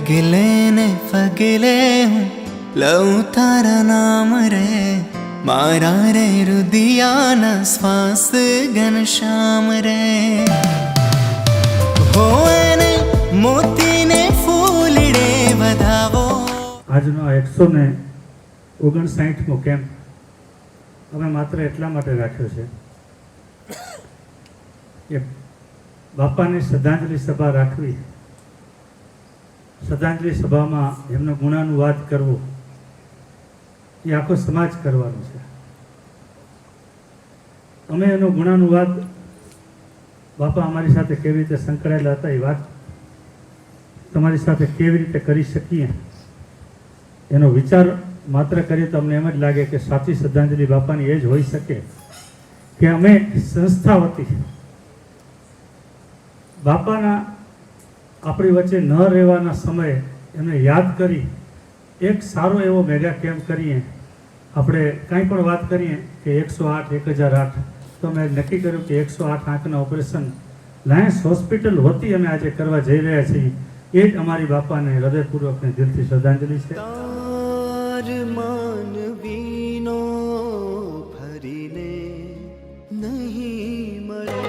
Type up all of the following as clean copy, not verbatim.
પગલે ને પગલે હું લઉં તારા નામ રે, મારા રે રુદિયાના શ્વાસ ઘનશ્યામ રે. હો એને મોતીને ફૂલડે વધાવો. આજનો 159મો કેમ્પ અમે માત્ર એટલા માટે રાખ્યો છે કે બાપાની શ્રદ્ધાંજલિ સભા રાખવી, શ્રદ્ધાંજલિ સભામાં એમનો ગુણાનુવાદ કરવો એ આખો સમાજ કરવાનો છે. અમે એનો ગુણાનુવાદ બાપા અમારી સાથે કેવી રીતે સંકળાયેલા હતા એ વાત તમારી સાથે કેવી રીતે કરી શકીએ એનો વિચાર માત્ર કરીએ તો અમને એમ જ લાગે કે સાચી શ્રદ્ધાંજલિ બાપાની એ જ હોઈ શકે કે અમે સંસ્થા વતી બાપાના આપણી વચ્ચે ન રહેવાના સમયે એમને યાદ કરી એક સારો એવો મેગા કેમ્પ કરીએ. આપણે કાંઈ પણ વાત કરીએ કે 108 1008 તો મેં નક્કી કર્યું કે 108 આંખના ઓપરેશન લાયન્સ હોસ્પિટલ વતી અમે આજે કરવા જઈ રહ્યા છીએ. એ જ અમારી બાપાને હૃદયપૂર્વકની દિલથી શ્રદ્ધાંજલિ છે. માનવીનો ફરીને નહીં મળે.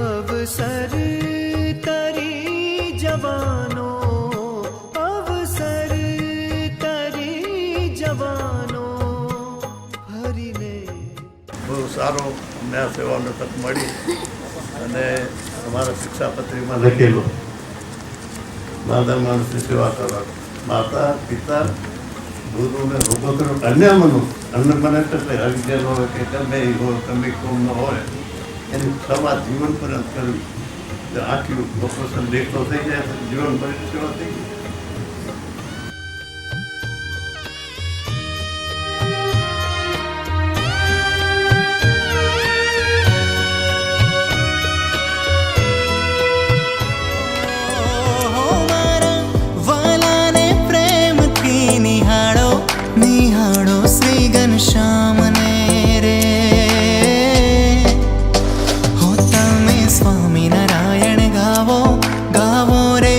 અવસર કરી જવાનો, અવસર કરી જવાનો હરીને. બહુ સારો અમને આ સેવાનો તક મળી અને અમારા શિક્ષાપત્રીમાં લખેલું માતા માણસની સેવા કરવા, માતા પિતા ગુરુને ભગવતનો કન્યામનું અન્ન મને એટલે હરિજન હોય કે ગમે એ હોય ગમે કોમ હોય એની સેવા જીવન પર્યંત કરવી. આખી ઓપરેશન દેખતો થઈ જાય તો જીવન પર્યંત સેવા થઈ ગઈ. નિહાળો શ્રી ઘનશ્યામને રે. હો તમે સ્વામિનારાયણ ગાવો ગાવો રે,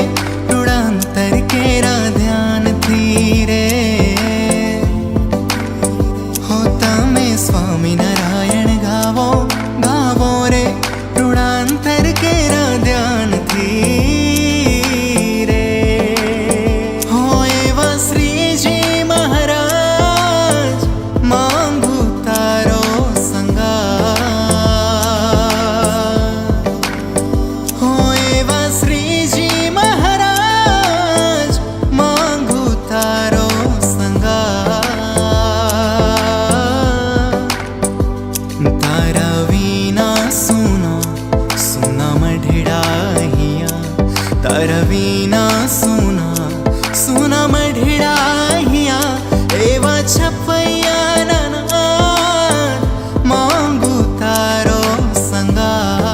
રૂડાંતર કેરા ધ્યાનથી રે. હો તમે સ્વામિનારાયણ ગાવો ગાવો રે, રૂડાંતર કેરા ધ્યાનથી રે. હો એવા શ્રીજી રવીના સુના સુના મઢડાહિયા એવા છપૈયા માંગુ તારો સંગા.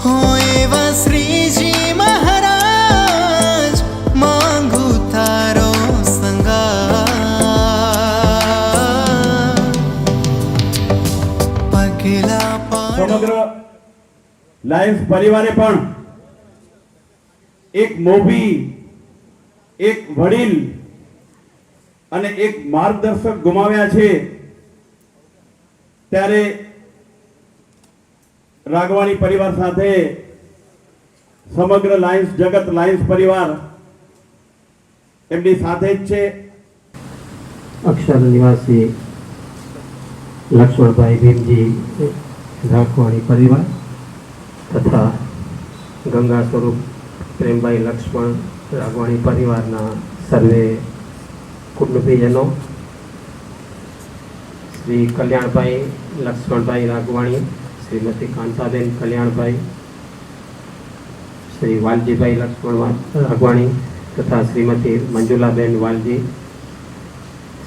હો એવા શ્રીજી મહારાજ માંગુ તારો સંગા. પગલા સમગ્ર લાયન્સ પરિવારે પણ એક મોભી, એક વડીલ અને એક માર્ગદર્શક ગુમાવ્યા છે. ત્યારે રાગવાણી પરિવાર સાથે સમગ્ર લાયન્સ જગત, લાયન્સ પરિવાર એમની સાથે જ છે. અક્ષર નિવાસી લક્ષ્મણભાઈ ભીમજી રાગવાણી પરિવાર તથા ગંગા સ્વરૂપ પ્રેમભાઈ લક્ષ્મણ રાગવાણી પરિવારના સર્વે કુટુંબીજનો, શ્રી કલ્યાણભાઈ લક્ષ્મણભાઈ રાગવાણી, શ્રીમતી કાંતાબેન કલ્યાણભાઈ, શ્રી વાલજીભાઈ લક્ષ્મણ રાગવાણી તથા શ્રીમતી મંજુલાબેન વાલજી,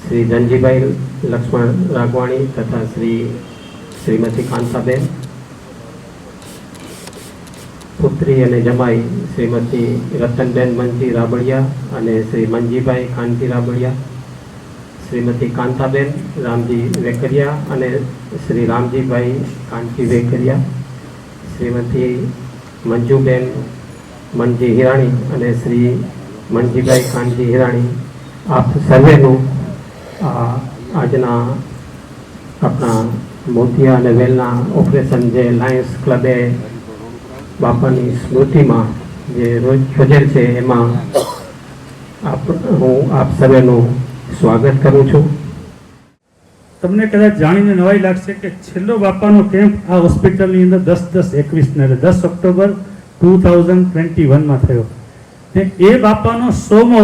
શ્રી ધનજીભાઈ લક્ષ્મણ રાગવાણી તથા શ્રીમતી કાંતાબેન, પુત્રી અને જમાઈ શ્રીમતી રતનબેન મનજી રાબડિયા અને શ્રી મંજીભાઈ કાનજી રાબડિયા, શ્રીમતી કાંતાબેન રામજી વેકરિયા અને શ્રી રામજીભાઈ કાનજી વેકરિયા, શ્રીમતી મંજુબેન મનજી હિરાણી અને શ્રી મનજીભાઈ કાનજી હિરાણી, આપ સર્વેનું આજના આપણા મોતિયા અને વેલના ઓપરેશન જે લાયન્સ ક્લબે બાપાની સ્મૃતિમાં જે રોજ યોજેલ છે એમાં હું આપ સર્વેનું સ્વાગત કરું છું. તમને કદાચ જાણીને નવાઈ લાગશે કે છેલ્લો બાપાનો કેમ્પ આ હોસ્પિટલની અંદર 10/10/21 10 ઓક્ટોબર 2021માં થયો. એ બાપાનો 100મો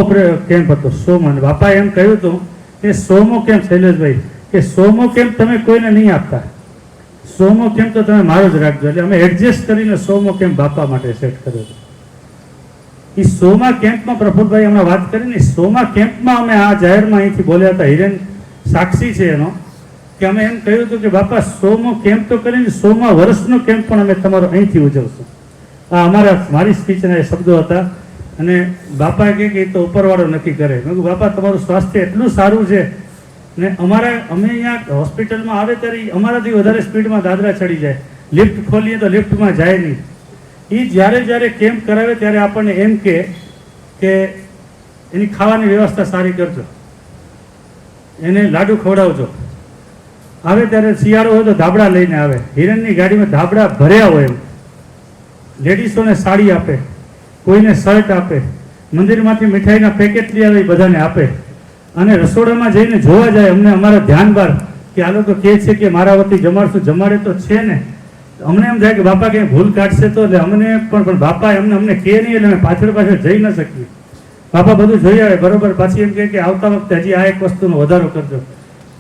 કેમ્પ હતો. 100મો. અને બાપાએ એમ કહ્યું હતું કે 100મો કેમ્પ, શૈલેષભાઈ, કે 100મો કેમ્પ તમે કોઈને નહીં આપતા, 100મો કેમ્પ તો તમે મારો જ રાખજો. એટલે અમે એડજસ્ટ કરીને 100મો કેમ્પ બાપા માટે સેટ કર્યો હતો. એ 100મા કેમ્પમાં પ્રફુલભાઈ હમણાં વાત કરીને 100મા કેમ્પમાં અમે આ જાહેરમાં અહીંથી બોલ્યા હતા. હિરેન સાક્ષી છે એનો, કે અમે એમ કહ્યું હતું કે બાપા 100મો કેમ્પ તો કરીને 100મા વર્ષનો કેમ્પ પણ અમે તમારો અહીંથી ઉજવશું. આ મારી સ્પીચના એ શબ્દો હતા. અને બાપા કહે કે એ તો ઉપરવાળો નક્કી કરે. મેં કહ્યું બાપા તમારું સ્વાસ્થ્ય એટલું સારું છે ને અમે અહીંયા હોસ્પિટલમાં આવે ત્યારે અમારાથી વધારે સ્પીડમાં દાદરા ચડી જાય. લિફ્ટ ખોલીએ તો લિફ્ટમાં જાય નહીં. એ જ્યારે કેમ્પ કરાવે ત્યારે આપણને એમ કે એની ખાવાની વ્યવસ્થા સારી કરજો, એને લાડુ ખવડાવજો. આવે ત્યારે શિયાળો હોય તો ધાબળા લઈને આવે. હિરણની ગાડીમાં ધાબળા ભર્યા હોય. એમ લેડીસોને સાડી આપે, કોઈને શર્ટ આપે, મંદિરમાંથી મીઠાઈના પેકેટ લઈ આવે બધાને આપે. અને રસોડામાં જઈને જોવા જાય. અમને અમારા ધ્યાન બાર કે આ લોકો કહે છે કે મારા વતી જમાડશું, જમાડે તો છે ને. અમને એમ થાય કે બાપા કંઈ ભૂલ કાઢશે તો, એટલે અમને પણ બાપા અમને કહે નહીં, એટલે અમે પાછળ જઈ ન શકીએ. બાપા બધું જોઈ આવે બરોબર. પાછી એમ કહે કે આવતા વખતે હજી આ એક વસ્તુનો વધારો કરજો.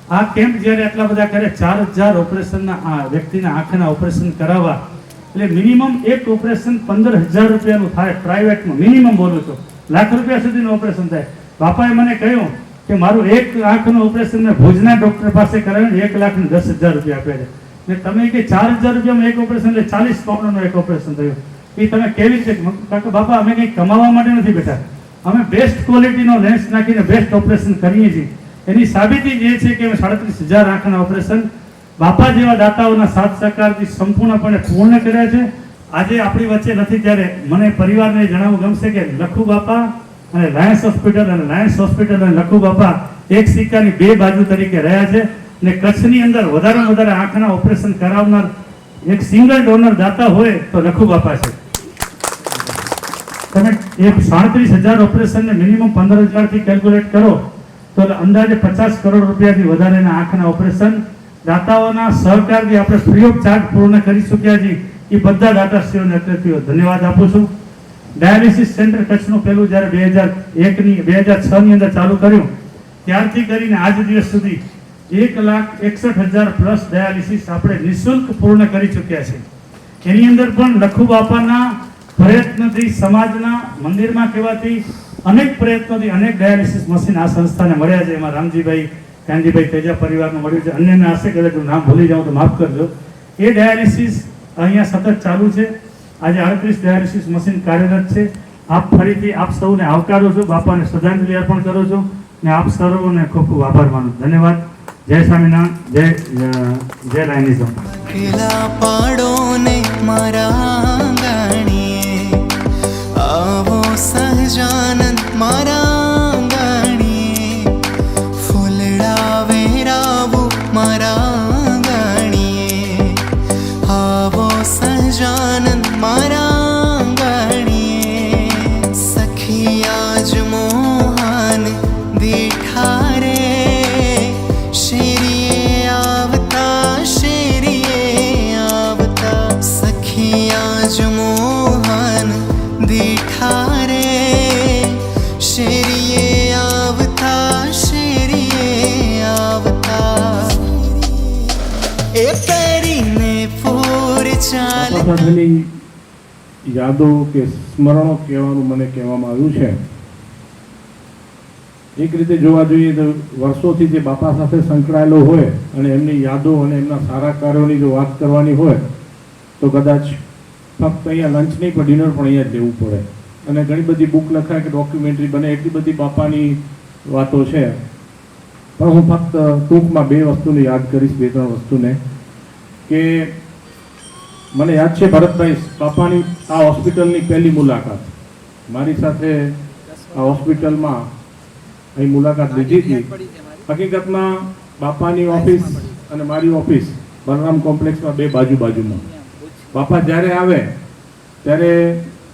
આ કેમ્પ જ્યારે આટલા બધા કરે, 4000 ઓપરેશનના વ્યક્તિના આંખના ઓપરેશન કરાવવા, એટલે મિનિમમ એક ઓપરેશન 15000 રૂપિયાનું થાય. પ્રાઇવેટમાં મિનિમમ બોલું છું, લાખ રૂપિયા સુધીનું ઓપરેશન થાય. બાપાએ મને કહ્યું કે મારું એક આંખનું ઓપરેશન મેં ભુજના ડોક્ટર પાસે કરાવ્યું, 1,10,000 રૂપિયા આપ્યા છે. ને તમે કે 4000 રૂપિયામાં એક ઓપરેશન, એટલે 40 પાઉન્ડનું એક ઓપરેશન થયું. એ તમે કેવી રીતે? કારણ બાપા અમે કંઈ કમાવા માટે નથી બેઠા, અમે બેસ્ટ ક્વોલિટીનો લેન્સ નાખીને બેસ્ટ ઓપરેશન કરીએ છીએ. એની સાબિતી એ છે કે અમે 37,000 આંખના ઓપરેશન બાપા જેવા દાતાઓના સાથ સહકારથી સંપૂર્ણપણે પૂર્ણ કર્યા છે. આજે આપણી વચ્ચે નથી ત્યારે મને પરિવારને જણાવવું ગમશે કે લખુ બાપા અને લાયન્સ હોસ્પિટલ અને લાયન્સ હોસ્પિટલ અને લખુ બાપા એક સિક્કાની બે બાજુ તરીકે રહ્યા છે. ને કચ્છની અંદર વધારેમાં વધારે આંખના ઓપરેશન કરાવનાર એક સિંગલ ડોનર દાતા હોય તો લખુ બાપા છે. તમે એક 37,000 ઓપરેશનને મિનિમમ 15,000 થી કેલ્ક્યુલેટ કરો તો અંદાજે 50 કરોડ રૂપિયાથી વધારેના આંખના ઓપરેશન દાતાઓના સહકારથી આપણે ફ્રી ઓફ ચાર્જ પૂર્ણ કરી ચૂક્યા છીએ. એ બધા દાતાશ્રીઓને અત્યારથી ધન્યવાદ આપું છું. ડાયાલિસિસ સેન્ટર કચ્છનું પહેલું જ્યારે 2006ની અંદર ચાલુ કર્યું ત્યારથી કરીને આજ દિવસ સુધી 1,61,000 પ્લસ ડાયાલિસિસ આપણે નિઃશુલ્ક પૂર્ણ કરી ચૂક્યા છે. એની અંદર પણ લખુ બાપાના પ્રયત્નથી, સમાજના મંદિરમાં કહેવાથી અનેક પ્રયત્નોથી અનેક ડાયાલિસિસ મશીન આ સંસ્થાને મળ્યા છે. એમાં રામજીભાઈ કાનજીભાઈ તેજા પરિવારનું મળ્યું છે, અન્યને હશે કદાચ હું નામ ભૂલી જાઉં તો માફ કરજો. એ ડાયાલિસિસ અહીંયા સતત ચાલુ છે. આજે 38 ડાયાલિસિસ મશીન કાર્યરત છે. આપ ફરીથી આપ સૌને આવકારો છો, બાપાને શ્રદ્ધાંજલિ અર્પણ કરો છો ને આપ સર્વોને ખૂબ ખૂબ આભાર માનું. ધન્યવાદ. જય સ્વામિનારાયણ, જય લાયનિઝમ. પેલા પાડો ને મારા આંગણીએ આવો સહજાનંદ મારા આંગણીએ ફૂલડા વેરાવું મારા આંગણીએ આવો સહજાનંદ મારા આંગણીએ સખી આજ મોહન દીઠા રે શેરીએ આવતા સખી આજ મોહન દીઠા રે શેરીએ આવતા એ કરીને પૂર ચાલે. સાથેની યાદો કે સ્મરણો કહેવાનું મને કહેવામાં આવ્યું છે. એક રીતે જોવા જોઈએ તો વર્ષોથી જે બાપા સાથે સંકળાયેલો હોય અને એમની યાદો અને એમના સારા કાર્યોની જો વાત કરવાની હોય તો કદાચ ફક્ત અહીંયા લંચ નહીં પણ ડિનર પણ અહીંયા જ લેવું પડે. અને ઘણી બધી બુક લખાય કે ડોક્યુમેન્ટરી બને, એટલી બધી બાપાની વાતો છે. પણ હું ફક્ત ટૂંકમાં 2 વસ્તુને યાદ કરીશ, 2-3 વસ્તુને. કે મને યાદ છે ભરતભાઈ, બાપાની આ હોસ્પિટલની પહેલી મુલાકાત મારી સાથે આ હોસ્પિટલમાં અહીં મુલાકાત લીધી હતી. હકીકતમાં બાપાની ઓફિસ અને મારી ઓફિસ બલરામ કોમ્પ્લેક્સમાં 2 બાજુમાં. બાપા જ્યારે આવે ત્યારે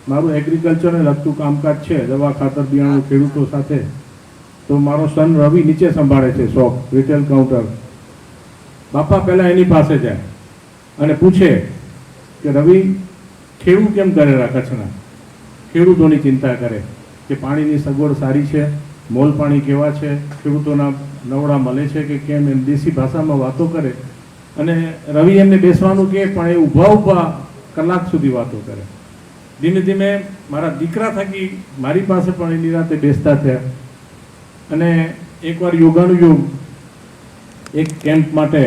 મારું એગ્રીકલ્ચરને લગતું કામકાજ છે, દવા ખાતર બિયારણ ખેડૂતો સાથે, તો મારો સન રવિ નીચે સંભાળે છે શોપ, રિટેલ કાઉન્ટર. બાપા પહેલાં એની પાસે જાય અને પૂછે કે રવિ ખેડૂત કેમ કરેલા કચ્છના, ખેડૂતોની ચિંતા કરે કે પાણીની સગવડ સારી છે, મોલ પાણી કેવા છે, ખેડૂતોના નવડા મળે છે કે કેમ, એમ દેશી ભાષામાં વાતો કરે. અને રવિ એમને બેસવાનું કહે પણ એ ઊભા કલાક સુધી વાતો કરે. ધીમે ધીમે મારા દીકરા થકી મારી પાસે પણ એની રાતે બેસતા થયા. અને એકવાર યોગાનું યોગ એક કેમ્પ માટે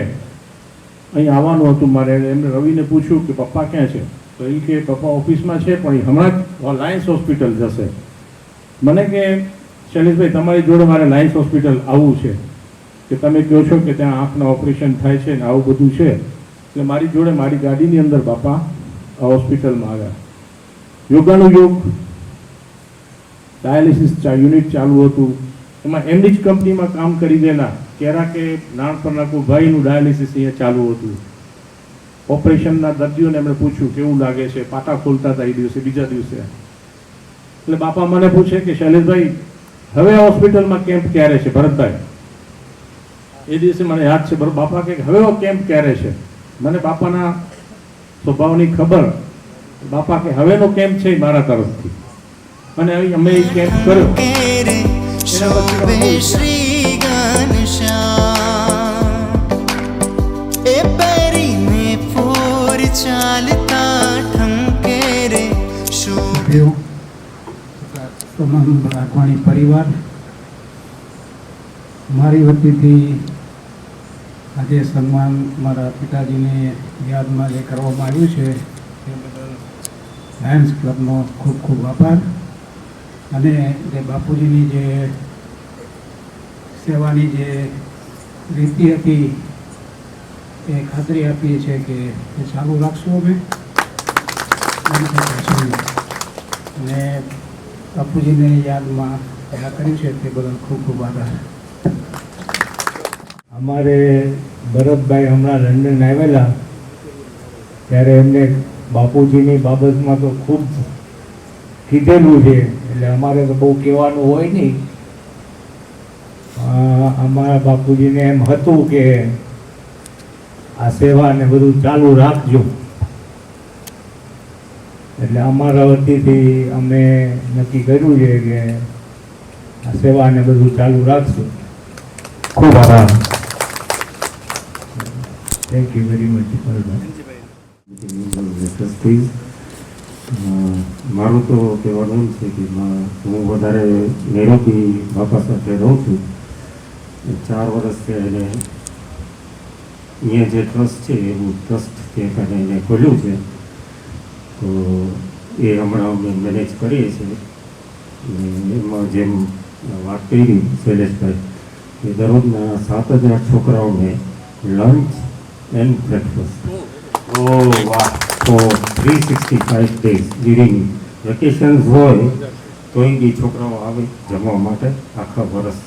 અહીં આવવાનું હતું મારે. એમને રવિને પૂછ્યું કે પપ્પા ક્યાં છે, તો એ કે પપ્પા ઓફિસમાં છે પણ એ હમણાં જ લાયન્સ હોસ્પિટલ જશે. મને કે શૈલેષભાઈ તમારી જોડે મારે લાયન્સ હોસ્પિટલ આવવું છે, કે તમે કહો છો કે ત્યાં આંખના ઓપરેશન થાય છે ને આવું બધું છે, એટલે મારી જોડે મારી ગાડીની અંદર બાપા આ હોસ્પિટલમાં આવ્યા. યોગાનું યોગ ડાયાલિસિસ યુનિટ ચાલુ હતું. એમાં એમની જ કંપનીમાં કામ કરી ગયેલા કેરા કે નાનપણના કોઈ ભાઈનું ડાયાલિસિસ અહીંયા ચાલુ હતું. ઓપરેશનના દર્દીઓને એમણે પૂછ્યું કેવું લાગે છે, પાટા ખોલતા હતા એ દિવસે, બીજા દિવસે. એટલે બાપા મને પૂછે કે શૈલેષભાઈ હવે આ હોસ્પિટલમાં કેમ્પ ક્યારે છે ભરતભાઈ? એ દિવસે મને યાદ છે, બાપા કે હવે કેમ્પ ક્યારે છે? મને બાપાના સ્વભાવની ખબર. બાપા કે હવેનો કેમ્પ છે મારા તરફથી, અને અમે એ કેમ્પ કર્યો. કેરે શોભે શ્રી ઘનશ્યામ, એ પહેરીને પૂર ચાલતા ઠમકે રે શોભે. તમામ રાખવાણી પરિવાર, મારી વતીથી આજે સન્માન મારા પિતાજીને યાદમાં જે કરવામાં આવ્યું છે તે બદલ લાયન્સ ક્લબનો ખૂબ ખૂબ આભાર. અને જે બાપુજીની જે સેવાની જે રીતિ હતી એ ખાતરી આપીએ છીએ કે એ ચાલુ રાખશું અમે. અને બાપુજીને યાદમાં આ કર્યું છે તે બદલ ખૂબ ખૂબ આભાર. અમારે ભરતભાઈ હમણાં લંડન આવેલા ત્યારે એમને બાપુજીની બાબતમાં તો ખૂબ કીધેલું છે, એટલે અમારે તો બહુ કહેવાનું હોય નહીં. અમારા બાપુજીને એમ હતું કે આ સેવા ને બધું ચાલુ રાખજો, એટલે અમારા વતીથી અમે નક્કી કર્યું છે કે આ સેવા ને બધું ચાલુ રાખશું. ખૂબ આભાર. Thank you very much. મારું તો કહેવાનું છે કે હું વધારે નેરોબી બાપા સાથે રહું છું. 4 વર્ષથી એને અહીંયા જે ટ્રસ્ટ છે એવું ટ્રસ્ટ તે એને ખોલ્યું છે, તો એ હમણાં અમે મેનેજ કરીએ છીએ. એમાં જેમ વાત કરી શૈલેષભાઈ કે દરરોજના 7,000 છોકરાઓને લંચ એન્ડ બ્રેકફાસ્ટ વાહ ફોર 365 days ડ્યુરિંગ વેકેશન્સ હોય તો એ છોકરાઓ આવે જમવા માટે આખા વર્ષ.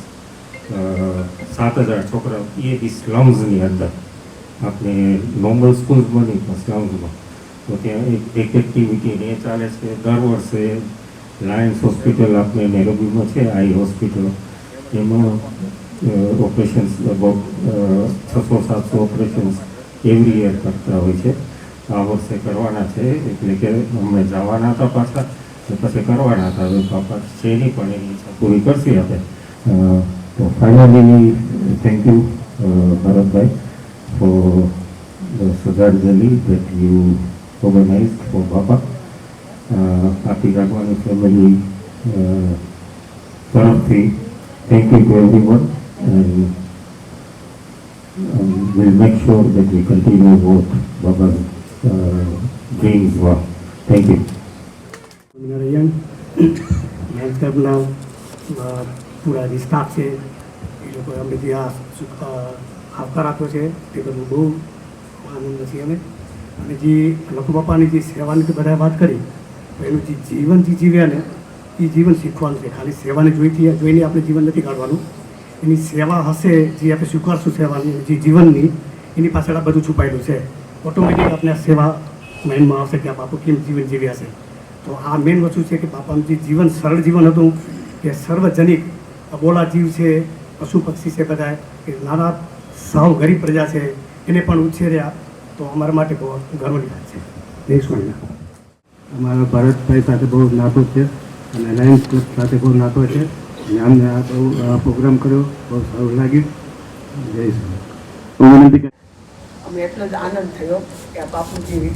7,000 છોકરાઓ એ બી સ્લમ્સની અંદર, આપણે નોર્મલ સ્કૂલ્સમાં નહીં પણ સ્લમ્સમાં. તો ત્યાં એક એક્ટિવિટી એ ચાલે છે. દર વર્ષે લાયન્સ હોસ્પિટલ આપણે નેરોબીમાં છે, આઈ હોસ્પિટલ, એમાં operations about 600-700 operations every year કરતા હોય છે. આ વર્ષે કરવાના છે, એટલે કે અમે જવાના હતા પાછા, પછી કરવાના હતા. હવે પાપા છે નહીં પણ એની ઈચ્છા પૂરી કરશી આપણે. તો finally thank you Bharatbhai for the શ્રદ્ધાંજલિ that you organized for Baba. આખી રાગવાની ફેમિલી તરફથી thank you to everyone, and we'll make sure that we continue what Baba's dreams were. Thank you. Lions ક્લબના પૂરા જે સ્ટાફ છે એ લોકોએ અમને જે આવકાર આપ્યો છે તે બધું બહુ આનંદ છીએ અમે. અને જે લખુ બાપાની જે સેવાની તો બધાએ વાત કરી, તો એનું જે જીવન જે જીવ્યા ને એ જીવન શીખવાનું છે. ખાલી સેવાને જોઈને આપણે જીવન નથી કાઢવાનું. એની સેવા હશે જે આપણે સ્વીકારશું સેવાની જે જીવનની, એની પાછળ આ બધું છુપાયેલું છે. ઓટોમેટિક આપણે આ સેવા માઇન્ડમાં આવશે કે આ બાપુ કેમ જીવન જીવ્યા છે. તો આ મેઇન વસ્તુ છે કે બાપાનું જે જીવન સરળ જીવન હતું, કે સર્વજનિક અબોલા જીવ છે, પશુ પક્ષી છે, બધા કે નાના સાવ ગરીબ પ્રજા છે એને પણ ઉછેર્યા. તો અમારા માટે બહુ ગર્વની વાત છે. જય સ્વામિનારાયણ. અમારા ભારતભાઈ સાથે બહુ નાતો છે અને લાયન્સ ક્લબ સાથે બહુ નાતો છે અને અમને આ બહુ પ્રોગ્રામ કર્યો, બહુ સારું લાગ્યું. જય સ્વામિનારાયણ. અમને એટલો જ આનંદ થયો કે આ બાપુજી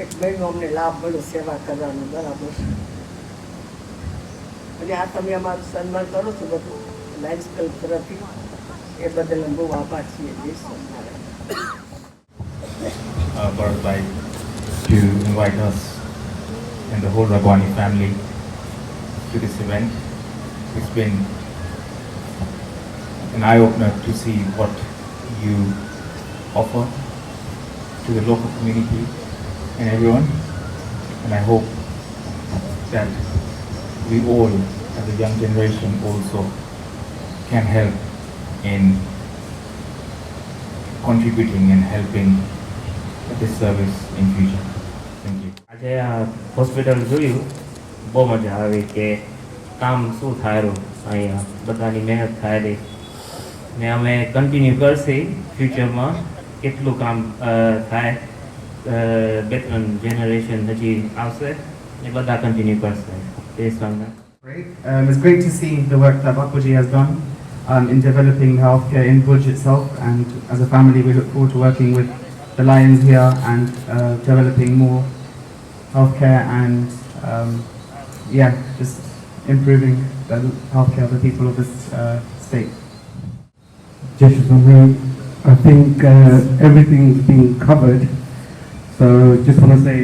એક મહિનો અમને લાભ મળ્યો સેવા કરવાનો. બરાબર. અને આ તમે અમારું સન્માન કરો છો બધું લાયન્સ ક્લબ તરફથી, એ બદલ અમે બહુ આભાર છીએ. જય Swaminarayan. Bharatbhai to invite us and the whole Ragwani family to this event. It's been an eye-opener to see what you offer to the local community and everyone, and I hope that we all as a young generation also can help in contributing and helping this service in future. Thank you. આજે આ hospital જોયું, બહુ મજા આવી કે કામ શું થાયરું અહીંયા, બધાની મહેનત થાય રહી ને અમે કન્ટિન્યુ કરશે ફ્યુચરમાં. કેટલું કામ થાય, 2-3 જનરેશન હજી આવશે એ બધા કન્ટિન્યુ કરશે. એ Swaminarayan. Great. It's great to see the work that Bapuji has done in developing healthcare in Bhuj itself, and as a family we look forward to working with the Lions here and developing more healthcare and just improving the healthcare of the people of this state. Just I think everything's been covered, so just want to say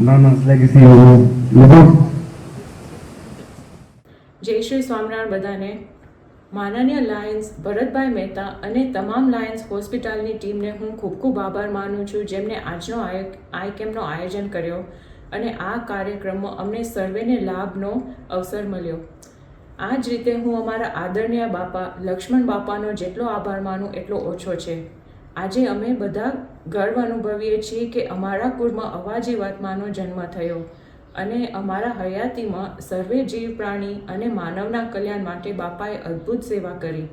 Nana's legacy will live on. જય શ્રી સ્વામિનારાયણ બધાને. માનનીય Lions Bharatbhai Mehta અને તમામ Lions હોસ્પિટલની ટીમને હું ખૂબ ખૂબ આભાર માનું છું, જેમને આજનો આઈ કેમ્પનો આયોજન કર્યો અને આ કાર્યક્રમમાં અમને સર્વેને લાભનો અવસર મળ્યો. આ જ રીતે હું અમારા આદરણીય બાપા લક્ષ્મણ બાપાનો જેટલો આભાર માનું એટલો ઓછો છે. આજે અમે બધા ગર્વ અનુભવીએ છીએ કે અમારા કુળમાં અવા જીવાત્માનો જન્મ થયો અને અમારા હયાતીમાં સર્વે જીવ પ્રાણી અને માનવના કલ્યાણ માટે બાપાએ અદ્ભુત સેવા કરી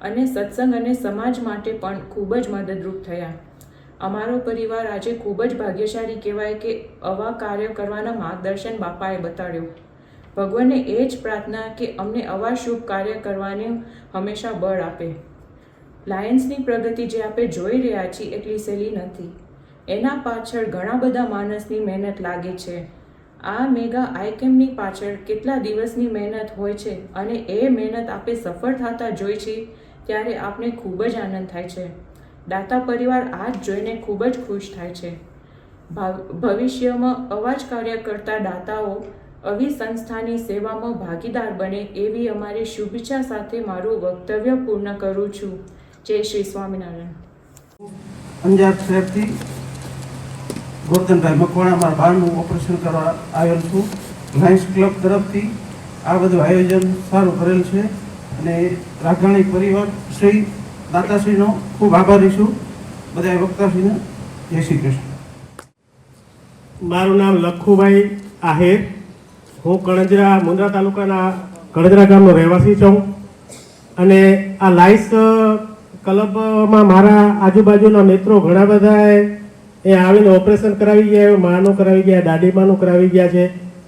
અને સત્સંગ અને સમાજ માટે પણ ખૂબ જ મદદરૂપ થયા. અમારો પરિવાર આજે ખૂબ જ ભાગ્યશાળી કહેવાય કે આવા કાર્ય કરવાના માર્ગદર્શન બાપાએ બતાડ્યો. ભગવાનને એ જ પ્રાર્થના કે અમને આવા શુભ કાર્ય કરવાનું હંમેશા બળ આપે. લાયન્સની પ્રગતિ જે આપણે જોઈ રહ્યા છીએ એટલી સહેલી નથી. એના પાછળ ઘણા બધા માણસની મહેનત લાગે છે. આ મેગા આઈ કેમ્પની પાછળ કેટલા દિવસની મહેનત હોય છે અને એ મહેનત આપણે સફળ થતા જોઈ છે ત્યારે આપણે ખૂબ જ આનંદ થાય છે. દાતા પરિવાર આ જ જોઈને ખૂબ જ ખુશ થાય છે. ભવિષ્યમાં આવા જ કાર્ય કરતા દાતાઓ આવી સંસ્થાની સેવામાં ભાગીદાર બને એવી અમારી શુભેચ્છા સાથે મારું વક્તવ્ય પૂર્ણ કરું છું. જય શ્રી સ્વામિનારાયણ. અંજાર શહેરથી ગોરધનભાઈ મકવાણા મારા બાળનું ઓપરેશન કરવા આવેલ છું. લાયન્સ ક્લબ તરફથી આ બધું આયોજન સારું કરેલ છે અને રાઘાણી પરિવાર શ્રી દાતાશ્રીનો ખૂબ આભારી છું. બધા વક્તાશ્રીને જય શ્રી કૃષ્ણ. મારું નામ લખુભાઈ આહેર. હું કણજરા મુન્દ્રા તાલુકાના કણજરા ગામનો રહેવાસી છું અને આ લાયન્સ ક્લબમાં મારા આજુબાજુના મિત્રો ઘણા બધા એ આવીને ઓપરેશન કરાવી ગયા, માનું કરાવી ગયા, દાદીમાનું કરાવી ગયા છે.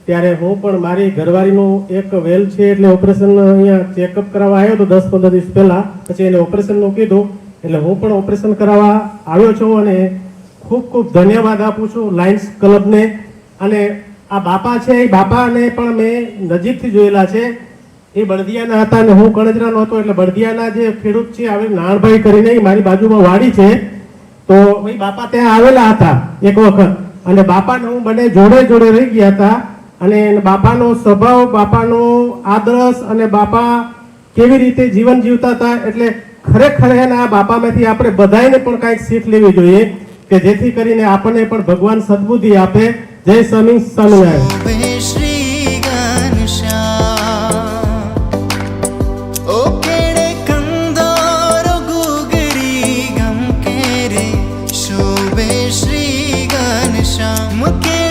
ત્યારે હું પણ મારી ઘરવાળીનું એક વેલ છે એટલે ઓપરેશન અહીંયા ચેકઅપ કરાવવા આવ્યો હતો 10-15 દિવસ પહેલાં. પછી એને ઓપરેશનનું કીધું એટલે હું પણ ઓપરેશન કરાવવા આવ્યો છું અને ખૂબ ખૂબ ધન્યવાદ આપું છું લાયન્સ ક્લબને. અને આ બાપા છે એ બાપાને પણ મેં નજીકથી જોયેલા છે. એ બળદિયાના હતા અને હું કણજરાનો હતો એટલે બળદિયાના જે ખેડૂત છે આવે નાણભાઈ કરીને મારી બાજુમાં વાડી છે, તો એ બાપા ત્યાં આવેલા હતા એક વખત અને બાપાને હું બંને જોડે જોડે રહી ગયા હતા અને બાપાનો સ્વભાવ, બાપાનો આદર્શ અને બાપા કેવી રીતે જીવન જીવતા હતા, એટલે ખરેખર એના બાપામાંથી આપણે બધાને પણ કાંઈક શીખ લેવી જોઈએ કે જેથી કરીને આપણને પણ ભગવાન સદબુદ્ધિ આપે. જય સ્વામી સ્વામિનારાયણ. શોભે શ્રી ઘનશ્યામ ઓ કેડે કંદોરો ગુગરી ગમ કે રે શોભે શ્રી ઘનશ્યામ કે